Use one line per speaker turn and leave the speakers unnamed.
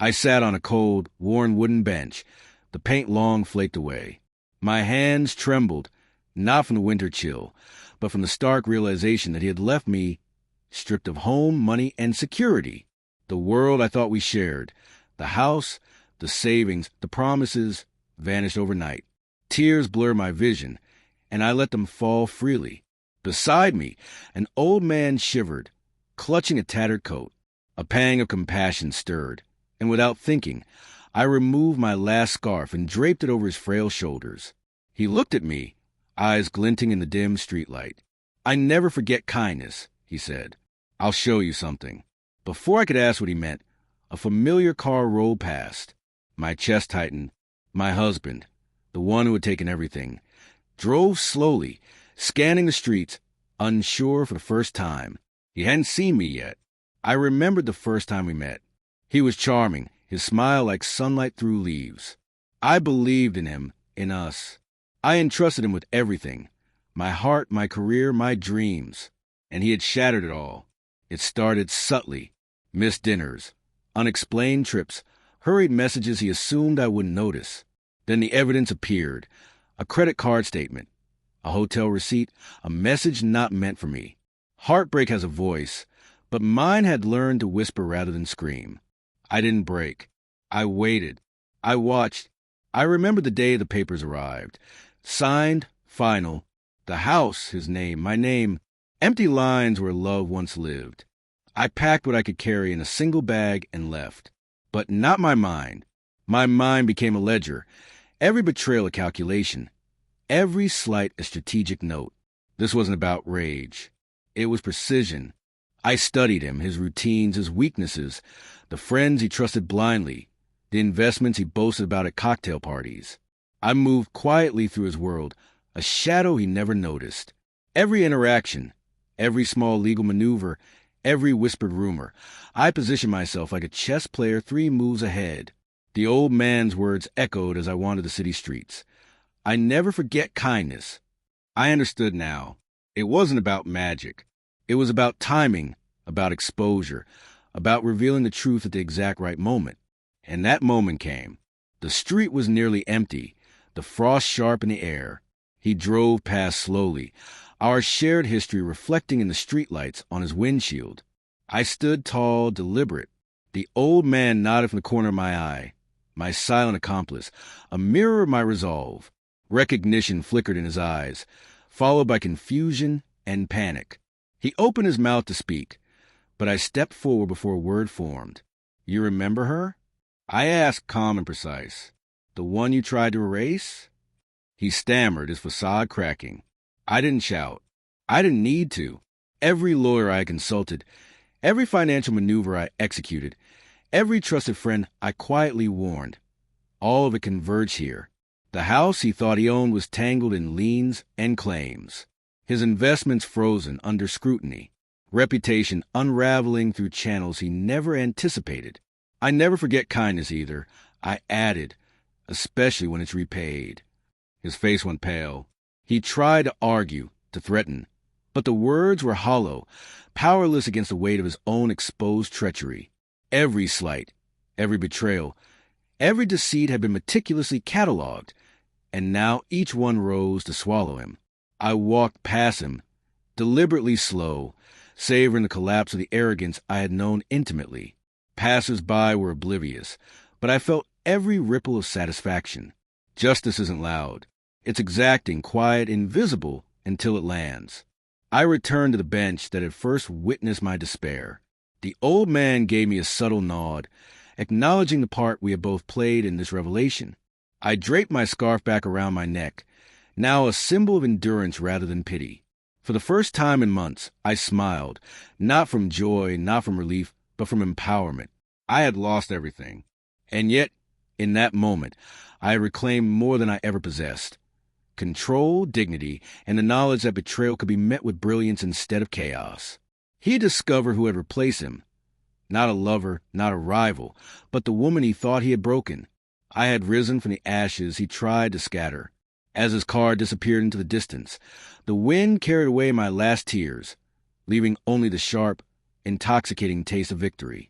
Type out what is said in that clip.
I sat on a cold, worn wooden bench, the paint long flaked away. My hands trembled, not from the winter chill, but from the stark realization that he had left me stripped of home, money, and security. The world I thought we shared, the house, the savings, the promises, vanished overnight. Tears blurred my vision, and I let them fall freely. Beside me, an old man shivered, clutching a tattered coat. A pang of compassion stirred, and without thinking, I removed my last scarf and draped it over his frail shoulders. He looked at me, eyes glinting in the dim streetlight. "I never forget kindness," he said. "I'll show you something." Before I could ask what he meant, a familiar car rolled past. My chest tightened. My husband, the one who had taken everything, drove slowly, scanning the streets, unsure for the first time. He hadn't seen me yet. I remembered the first time we met. He was charming, his smile like sunlight through leaves. I believed in him, in us. I entrusted him with everything, my heart, my career, my dreams. And he had shattered it all. It started subtly. Missed dinners, unexplained trips, hurried messages he assumed I wouldn't notice. Then the evidence appeared. A credit card statement, a hotel receipt, a message not meant for me. Heartbreak has a voice, but mine had learned to whisper rather than scream. I didn't break. I waited. I watched. I remember the day the papers arrived. Signed, final. The house, his name, my name. Empty lines where love once lived. I packed what I could carry in a single bag and left. But not my mind. My mind became a ledger. Every betrayal a calculation. Every slight a strategic note. This wasn't about rage. It was precision. I studied him, his routines, his weaknesses, the friends he trusted blindly, the investments he boasted about at cocktail parties. I moved quietly through his world, a shadow he never noticed. Every interaction, every small legal maneuver, every whispered rumor, I positioned myself like a chess player 3 moves ahead. The old man's words echoed as I wandered the city streets. I never forget kindness. I understood now. It wasn't about magic. It was about timing, about exposure, about revealing the truth at the exact right moment. And that moment came. The street was nearly empty, the frost sharp in the air. He drove past slowly, our shared history reflecting in the streetlights on his windshield. I stood tall, deliberate. The old man nodded from the corner of my eye, my silent accomplice, a mirror of my resolve. Recognition flickered in his eyes, followed by confusion and panic. He opened his mouth to speak, but I stepped forward before a word formed. "You remember her?" I asked, calm and precise. "The one you tried to erase?" He stammered, his facade cracking. I didn't shout. I didn't need to. Every lawyer I consulted, every financial maneuver I executed, every trusted friend I quietly warned, all of it converged here. The house he thought he owned was tangled in liens and claims. His investments frozen under scrutiny. Reputation unraveling through channels he never anticipated. I never forget kindness either. I added, especially when it's repaid. His face went pale. He tried to argue, to threaten, but the words were hollow, powerless against the weight of his own exposed treachery. Every slight, every betrayal, every deceit had been meticulously catalogued, and now each one rose to swallow him. I walked past him, deliberately slow, savoring the collapse of the arrogance I had known intimately. Passers-by were oblivious, but I felt every ripple of satisfaction. Justice isn't loud. It's exacting, quiet, invisible until it lands. I returned to the bench that had first witnessed my despair. The old man gave me a subtle nod, acknowledging the part we had both played in this revelation. I draped my scarf back around my neck, now a symbol of endurance rather than pity. For the first time in months, I smiled, not from joy, not from relief, but from empowerment. I had lost everything. And yet, in that moment, I had reclaimed more than I ever possessed. Control, dignity, and the knowledge that betrayal could be met with brilliance instead of chaos. He had discovered who had replaced him. Not a lover, not a rival, but the woman he thought he had broken. I had risen from the ashes he tried to scatter. As his car disappeared into the distance, the wind carried away my last tears, leaving only the sharp, intoxicating taste of victory.